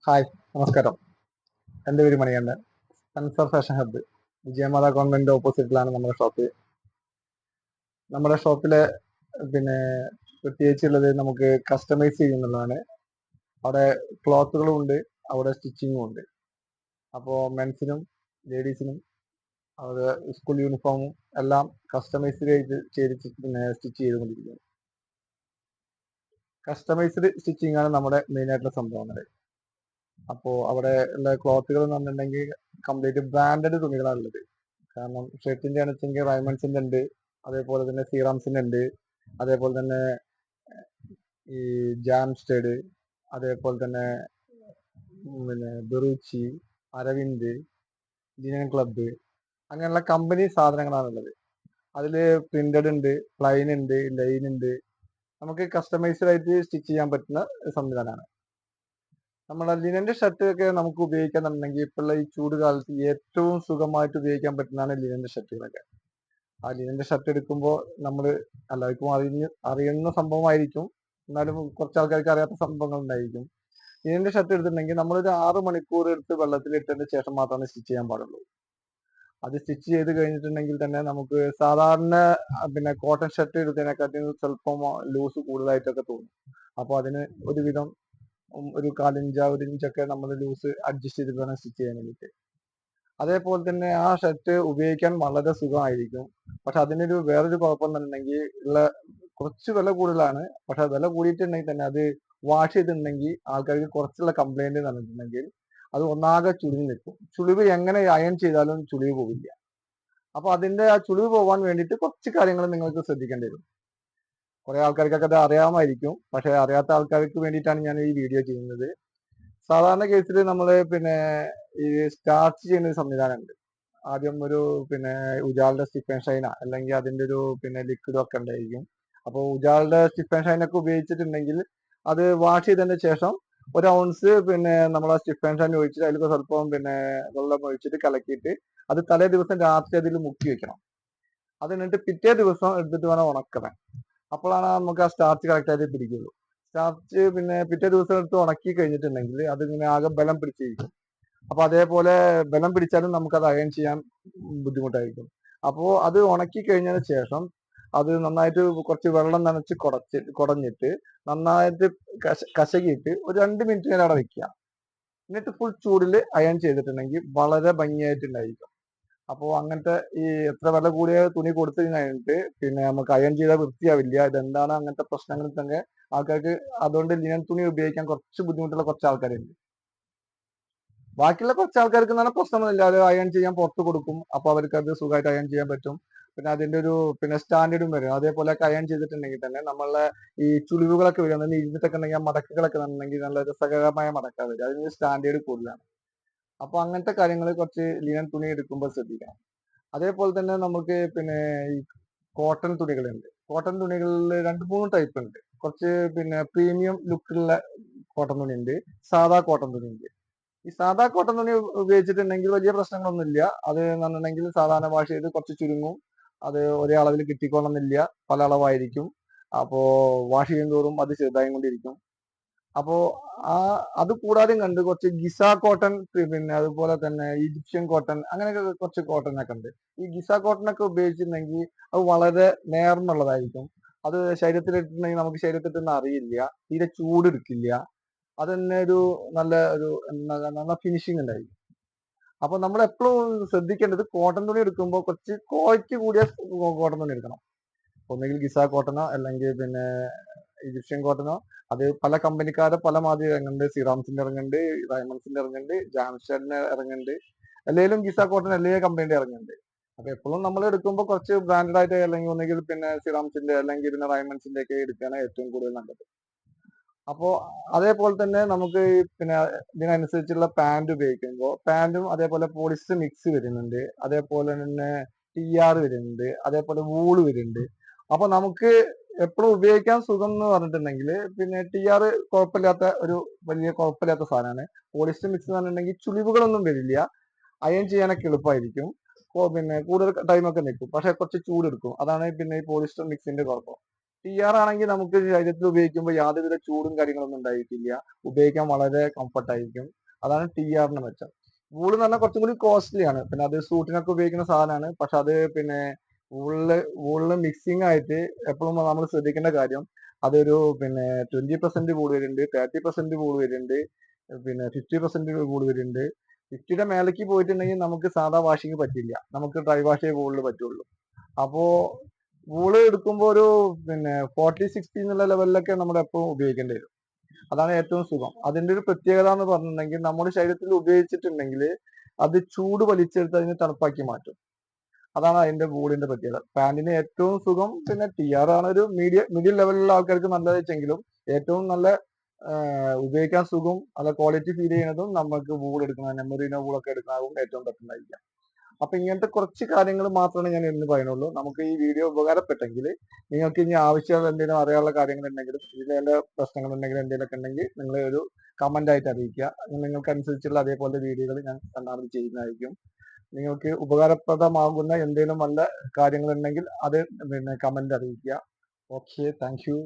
Hi, നമസ്കാരം. എൻ്റെ പേര് Manikandan. Spencer fashion hub Vijayamatha government ഓപ്പോസിറ്റിലാണ് നമ്മുടെ ഷോപ്പ്. നമ്മുടെ ഷോപ്പിലെ പിന്നെ പ്രത്യേകിച്ചുള്ളത് നമുക്ക് കസ്റ്റമൈസ് ചെയ്യുന്നുള്ളതാണ്. അവിടെ ക്ലോത്തുകളും ഉണ്ട്, അവിടെ സ്റ്റിച്ചിങ്ങും ഉണ്ട്. അപ്പോൾ മെൻസിനും ലേഡീസിനും അത് സ്കൂൾ യൂണിഫോമും എല്ലാം കസ്റ്റമൈസ്ഡ് ചെയ്ത് സ്റ്റിച്ച് ചെയ്തുകൊണ്ടിരിക്കുന്നത്. കസ്റ്റമൈസ്ഡ് സ്റ്റിച്ചിങ് ആണ് നമ്മുടെ മെയിൻ ആയിട്ടുള്ള സംഭവങ്ങൾ. അപ്പോൾ അവിടെ ഉള്ള ക്ലോത്തുകൾ എന്ന് പറഞ്ഞിട്ടുണ്ടെങ്കിൽ കംപ്ലീറ്റ് ബ്രാൻഡഡ് തുണികളാണ് ഉള്ളത്. കാരണം ഷർട്ടിന്റെ ആണെച്ചെങ്കിൽ റൈമൺസിന്റെ ഉണ്ട്, അതേപോലെ തന്നെ സീറാംസിന്റെ ഉണ്ട്, അതേപോലെ തന്നെ ഈ ജാംസ്റ്റഡ്, അതേപോലെ തന്നെ ബെറൂച്ചി, അരവിന്ദ്, ജിനൻ ക്ലബ്ബ്, അങ്ങനെയുള്ള കമ്പനി സാധനങ്ങളാണ് ഉള്ളത്. അതിൽ പ്രിന്റഡ് ഉണ്ട്, പ്ലൈൻ ഉണ്ട്, ലൈൻ ഉണ്ട്. നമുക്ക് കസ്റ്റമൈസ്ഡ് ആയിട്ട് സ്റ്റിച്ച് ചെയ്യാൻ പറ്റുന്ന സംവിധാനമാണ്. നമ്മളെ ലിനന്റെ ഷർട്ട് ഒക്കെ നമുക്ക് ഉപയോഗിക്കാന്നുണ്ടെങ്കിൽ ഇപ്പോഴുള്ള ഈ ചൂട് കാലത്ത് ഏറ്റവും സുഖമായിട്ട് ഉപയോഗിക്കാൻ പറ്റുന്നതാണ് ലിനന്റെ ഷർട്ടുകളൊക്കെ. ആ ലിനന്റെ ഷർട്ട് എടുക്കുമ്പോൾ നമ്മൾ എല്ലാവർക്കും അറിയുന്ന സംഭവമായിരിക്കും, എന്നാലും കുറച്ച് ആൾക്കാർക്ക് അറിയാത്ത സംഭവങ്ങൾ ഉണ്ടായിരിക്കും. ലിനന്റെ ഷർട്ട് എടുത്തിട്ടുണ്ടെങ്കിൽ നമ്മളൊരു 6 മണിക്കൂർ എടുത്ത് വെള്ളത്തിൽ ഇട്ടതിന് ശേഷം മാത്രമാണ് സ്റ്റിച്ച് ചെയ്യാൻ പാടുള്ളൂ. അത് സ്റ്റിച്ച് ചെയ്ത് കഴിഞ്ഞിട്ടുണ്ടെങ്കിൽ തന്നെ നമുക്ക് സാധാരണ കോട്ടൺ ഷർട്ട് എടുത്തതിനെക്കാട്ടിയും സ്വല്പം ലൂസ് കൂടുതലായിട്ടൊക്കെ തോന്നും. അപ്പോൾ അതിന് ഒരുവിധം ഒരു 1/4 ഇഞ്ച് 1 ഇഞ്ചൊക്കെ നമ്മൾ ലൂസ് അഡ്ജസ്റ്റ് ചെയ്തിട്ട് വേണം സ്റ്റിച്ച് ചെയ്യാൻ വേണ്ടിയിട്ട്. അതേപോലെ തന്നെ ആ ഷർട്ട് ഉപയോഗിക്കാൻ വളരെ സുഖമായിരിക്കും. പക്ഷെ അതിനൊരു വേറൊരു കുഴപ്പം എന്നുണ്ടെങ്കിൽ കുറച്ച് വില കൂടുതലാണ്. പക്ഷെ വില കൂടിയിട്ടുണ്ടെങ്കിൽ തന്നെ അത് വാഷ് ചെയ്തിട്ടുണ്ടെങ്കിൽ ആൾക്കാർക്ക് കുറച്ചുള്ള കംപ്ലൈന്റ് എന്ന് പറഞ്ഞിട്ടുണ്ടെങ്കിൽ അത് ഒന്നാകെ ചുളിവ് നിൽക്കും. ചുളിവ് എങ്ങനെ അയൺ ചെയ്താലും ചുളിവ് പോവില്ല. അപ്പൊ അതിന്റെ ആ ചുളിവ് പോകാൻ വേണ്ടിയിട്ട് കുറച്ച് കാര്യങ്ങൾ നിങ്ങൾക്ക് ശ്രദ്ധിക്കേണ്ടി വരും. കുറെ ആൾക്കാർക്കൊക്കെ അത് അറിയാമായിരിക്കും, പക്ഷെ അറിയാത്ത ആൾക്കാർക്ക് വേണ്ടിയിട്ടാണ് ഞാൻ ഈ വീഡിയോ ചെയ്യുന്നത്. സാധാരണ കേസിൽ നമ്മൾ ഈ സ്റ്റാർച്ച് ചെയ്യുന്ന ഒരു സംവിധാനമുണ്ട്. ആദ്യം ഒരു ഉജാലയുടെ സ്റ്റിഫ് ആൻഡ് ഷൈന അല്ലെങ്കിൽ അതിന്റെ ഒരു ലിക്വിഡും ഒക്കെ ഉണ്ടായിരിക്കും. അപ്പോൾ ഉജാലയുടെ സ്റ്റിഫ് ആൻഡ് ഷൈൻ ഒക്കെ ഉപയോഗിച്ചിട്ടുണ്ടെങ്കിൽ അത് വാഷ് ചെയ്തതിന് ശേഷം 1 ഔൺസ് നമ്മൾ ആ സ്റ്റിഫ് ആൻഡ് ഷൈൻ ഒഴിച്ചിട്ട് അതിൽ സ്വല്പം വെള്ളം ഒഴിച്ചിട്ട് കലക്കിയിട്ട് അത് തലേ ദിവസം രാത്രി അതിൽ മുക്കി വെക്കണം. അത് എന്നിട്ട് പിറ്റേ ദിവസം എടുത്തിട്ട് വേണം ഉണക്കാൻ. അപ്പോഴാണ് നമുക്ക് ആ സ്റ്റാർച്ച് കറക്റ്റ് ആയിട്ട് പിടിക്കുള്ളൂ. സ്റ്റാർച്ച് പിറ്റേ ദിവസം എടുത്ത് ഉണക്കി കഴിഞ്ഞിട്ടുണ്ടെങ്കിൽ അതിങ്ങനെ ആകെ ബലം പിടിച്ചിരിക്കും. അപ്പൊ അതേപോലെ ബലം പിടിച്ചാലും നമുക്കത് അയൺ ചെയ്യാൻ ബുദ്ധിമുട്ടായിരിക്കും. അപ്പോൾ അത് ഉണക്കി കഴിഞ്ഞതിന് ശേഷം അത് നന്നായിട്ട് കുറച്ച് വെള്ളം നനച്ച് കുടഞ്ഞിട്ട് നന്നായിട്ട് കശകിയിട്ട് ഒരു 2 മിനിറ്റ് നേരം അവിടെ വെക്കുക. എന്നിട്ട് ഫുൾ ചൂടിൽ അയൺ ചെയ്തിട്ടുണ്ടെങ്കിൽ വളരെ ഭംഗിയായിട്ടുണ്ടായിരിക്കും. അപ്പോൾ അങ്ങനത്തെ ഈ എത്ര വില കൂടിയ തുണി കൊടുത്തു കഴിഞ്ഞിട്ട് നമുക്ക് അയൺ ചെയ്താൽ വൃത്തിയാവില്ല. ഇതെന്താണ് അങ്ങനത്തെ പ്രശ്നങ്ങൾക്കൊക്കെ ആൾക്കാർക്ക് അതുകൊണ്ട് ലിനൻ തുണി ഉപയോഗിക്കാൻ കുറച്ച് ബുദ്ധിമുട്ടുള്ള കുറച്ച് ആൾക്കാരുണ്ട്. ബാക്കിയുള്ള കുറച്ച് ആൾക്കാർക്ക് നല്ല പ്രശ്നമൊന്നുമില്ല. അത് അയൺ ചെയ്യാൻ പുറത്ത് കൊടുക്കും. അപ്പൊ അവർക്ക് അത് സുഖമായിട്ട് അയൺ ചെയ്യാൻ പറ്റും. അതിന്റെ ഒരു സ്റ്റാൻഡേർഡും വരും. അതേപോലെ അയൺ ചെയ്തിട്ടുണ്ടെങ്കിൽ തന്നെ നമ്മളെ ഈ ചുളിവുകളൊക്കെ വരും. അതിന് ഇരുന്നിട്ടൊക്കെ ഉണ്ടെങ്കിൽ ആ മടക്കുകളൊക്കെ ഉണ്ടെങ്കിൽ നല്ല രസകരമായ മടക്കാ വരും. അതിന് സ്റ്റാൻഡേർഡ് കൂടുതലാണ്. അപ്പൊ അങ്ങനത്തെ കാര്യങ്ങൾ കുറച്ച് ലിനൻ തുണി എടുക്കുമ്പോൾ ശ്രദ്ധിക്കണം. അതേപോലെ തന്നെ നമുക്ക് ഈ കോട്ടൺ തുണികളുണ്ട്. കോട്ടൺ തുണികളിൽ 2-3 ടൈപ്പ് ഉണ്ട്. കുറച്ച് പ്രീമിയം ലുക്കുള്ള കോട്ടൺ തുണി ഉണ്ട്, സാധാ കോട്ടൺ തുണി ഉണ്ട്. ഈ സാധാ കോട്ടൺ തുണി ഉപയോഗിച്ചിട്ടുണ്ടെങ്കിൽ വലിയ പ്രശ്നങ്ങളൊന്നുമില്ല. അത് എന്ന് പറഞ്ഞിട്ടുണ്ടെങ്കിൽ സാധാരണ വാഷ് ചെയ്ത് കുറച്ച് ചുരുങ്ങും. അത് ഒരേ അളവിൽ കിട്ടിക്കൊള്ളണമെന്നില്ല, പല അളവായിരിക്കും. അപ്പോ വാഷ് ചെയ്യുന്തോറും അത് ചെറുതായും കൊണ്ടിരിക്കും. അപ്പോ അത് കൂടാതെയും കണ്ട് കുറച്ച് ഗിസ കോട്ടൺ, അതുപോലെ തന്നെ ഈജിപ്ഷ്യൻ കോട്ടൺ, അങ്ങനെയൊക്കെ കുറച്ച് കോട്ടൺ ഒക്കെ ഉണ്ട്. ഈ ഗിസ കോട്ടൺ ഒക്കെ ഉപയോഗിച്ചിട്ടുണ്ടെങ്കിൽ അത് വളരെ നേർന്നുള്ളതായിരിക്കും. അത് ശരീരത്തിലിട്ടുണ്ടെങ്കിൽ നമുക്ക് ശരീരത്തിലിട്ടുന്ന അറിയില്ല, തീരെ ചൂടെടുക്കില്ല. അത് തന്നെ ഒരു നല്ല ഫിനിഷിങ് ഉണ്ടായിരിക്കും. അപ്പൊ നമ്മൾ എപ്പോഴും ശ്രദ്ധിക്കേണ്ടത് കോട്ടൺ തുണി എടുക്കുമ്പോൾ കുറച്ച് ക്വാളിറ്റി കൂടിയ കോട്ടൺ തുണി എടുക്കണം. ഒന്നുകിൽ ഗിസ കോട്ടനോ അല്ലെങ്കിൽ ഈജിപ്ഷ്യൻ കോട്ടനോ. അത് പല കമ്പനിക്കാരെ പല മാതിരി ഇറങ്ങുന്നുണ്ട്. സിറാംസിന്റെ ഇറങ്ങുന്നുണ്ട്, ഡയമണ്ട്സിന്റെ ഇറങ്ങുന്നുണ്ട്, ജാംസ്റ്റഡിന്റെ ഇറങ്ങുന്നുണ്ട്. എല്ലാവരും ഗിസ കോട്ടൺ എല്ലാ കമ്പനിയുടെ ഇറങ്ങുന്നുണ്ട്. അപ്പൊ എപ്പോഴും നമ്മൾ എടുക്കുമ്പോൾ കുറച്ച് ബ്രാൻഡഡ് ആയിട്ട് അല്ലെങ്കിൽ ഒന്നുകിൽ സിറാംസിന്റെ അല്ലെങ്കിൽ റൈമൺസിന്റെ ഒക്കെ എടുക്കുകയാണ് ഏറ്റവും കൂടുതൽ നല്ലത്. അപ്പോ അതേപോലെ തന്നെ നമുക്ക് ഇതിനനുസരിച്ചുള്ള പാന്റ് ഉപയോഗിക്കുമ്പോൾ പാന്റും അതേപോലെ പോളിസ്റ്റർ മിക്സ് വരുന്നുണ്ട്, അതേപോലെ തന്നെ TR വരുന്നുണ്ട്, അതേപോലെ വൂള് വരുന്നുണ്ട്. അപ്പൊ നമുക്ക് എപ്പോഴും ഉപയോഗിക്കാൻ സുഖം എന്ന് പറഞ്ഞിട്ടുണ്ടെങ്കിൽ TR കുഴപ്പമില്ലാത്ത ഒരു വലിയ കുഴപ്പമില്ലാത്ത സാധനമാണ്. പോളിസ്റ്റർ മിക്സ് എന്ന് പറഞ്ഞിട്ടുണ്ടെങ്കിൽ ചുളിവുകളൊന്നും വരില്ല, അയൺ ചെയ്യാനൊക്കെ എളുപ്പമായിരിക്കും. കൂടുതൽ ടൈമൊക്കെ നിൽക്കും, പക്ഷെ കുറച്ച് ചൂടെടുക്കും. അതാണ് ഈ പോളിസ്റ്റർ മിക്സിന്റെ കുഴപ്പം. TR ആണെങ്കിൽ നമുക്ക് ശരീരത്തിൽ ഉപയോഗിക്കുമ്പോൾ യാതൊരുവിധ ചൂടും കാര്യങ്ങളൊന്നും ഉണ്ടായിരിക്കില്ല. ഉപയോഗിക്കാൻ വളരെ കംഫർട്ട് ആയിരിക്കും. അതാണ് TRന്റെ മെച്ചം. വൂൾ എന്ന് പറഞ്ഞാൽ കുറച്ചും കൂടി കോസ്റ്റ്ലി ആണ്. പിന്നെ അത് സൂട്ടിനൊക്കെ ഉപയോഗിക്കുന്ന സാധനമാണ്. പക്ഷെ അത് പിന്നെ വൂളില് മിക്സിംഗ് ആയിട്ട് എപ്പോഴും നമ്മൾ ശ്രദ്ധിക്കേണ്ട കാര്യം അതൊരു പിന്നെ 20% വൂൾ വരുന്നുണ്ട്, 30% വൂൾ വരുന്നുണ്ട്, പിന്നെ 50% വൂൾ വരുന്നുണ്ട്. 50യുടെ മേലേക്ക് പോയിട്ടുണ്ടെങ്കിൽ നമുക്ക് സാധാ വാഷിംഗ് പറ്റില്ല. നമുക്ക് ഡ്രൈ വാഷേ വൂളിൽ പറ്റുള്ളൂ. അപ്പോ വൂള് എടുക്കുമ്പോൾ ഒരു പിന്നെ 40-60 എന്നുള്ള ലെവലിലൊക്കെ നമ്മൾ എപ്പോഴും ഉപയോഗിക്കേണ്ടി വരും. അതാണ് ഏറ്റവും സുഖം. അതിന്റെ ഒരു പ്രത്യേകത എന്ന് പറഞ്ഞിട്ടുണ്ടെങ്കിൽ നമ്മുടെ ശരീരത്തിൽ ഉപയോഗിച്ചിട്ടുണ്ടെങ്കിൽ അത് ചൂട് വലിച്ചെടുത്ത് അതിനെ തണുപ്പാക്കി മാറ്റും. അതാണ് അതിന്റെ വൂളിന്റെ പ്രത്യേകത. പാന്റിന് ഏറ്റവും സുഖം പിന്നെ TR ആണ് ഒരു മിഡിൽ ലെവലിലുള്ള ആൾക്കാർക്ക് നല്ലത് വെച്ചെങ്കിലും ഏറ്റവും നല്ല ഉപയോഗിക്കാൻ സുഖം നല്ല ക്വാളിറ്റി ഫീൽ ചെയ്യുന്നതും നമുക്ക് വൂൾ എടുക്കുന്ന മെറീനോ വൂളൊക്കെ എടുക്കുന്നതും ഏറ്റവും ബെറ്റർ. അപ്പൊ ഇങ്ങനത്തെ കുറച്ച് കാര്യങ്ങൾ മാത്രമാണ് ഞാൻ ഇന്ന് പറയുന്നുള്ളൂ. നമുക്ക് ഈ വീഡിയോ ഉപകാരപ്പെട്ടെങ്കിൽ നിങ്ങൾക്ക് ഇനി ആവശ്യമുള്ള എന്തെങ്കിലും അറിയാനുള്ള കാര്യങ്ങൾ ഉണ്ടെങ്കിലും ഇതിലെ പ്രശ്നങ്ങൾ ഉണ്ടെങ്കിൽ എന്തെങ്കിലുമൊക്കെ ഉണ്ടെങ്കിൽ നിങ്ങൾ ഒരു കമന്റ് ആയിട്ട് അറിയിക്കുക. നിങ്ങൾക്ക് അനുസരിച്ചുള്ള അതേപോലെ വീഡിയോകൾ ഞാൻ രണ്ടാമത് ചെയ്യുന്നതായിരിക്കും. നിങ്ങൾക്ക് ഉപകാരപ്രദമാകുന്ന എന്തെങ്കിലും നല്ല കാര്യങ്ങൾ ഉണ്ടെങ്കിൽ അത് പിന്നെ കമന്റ് അറിയിക്കുക. Okay, thank you.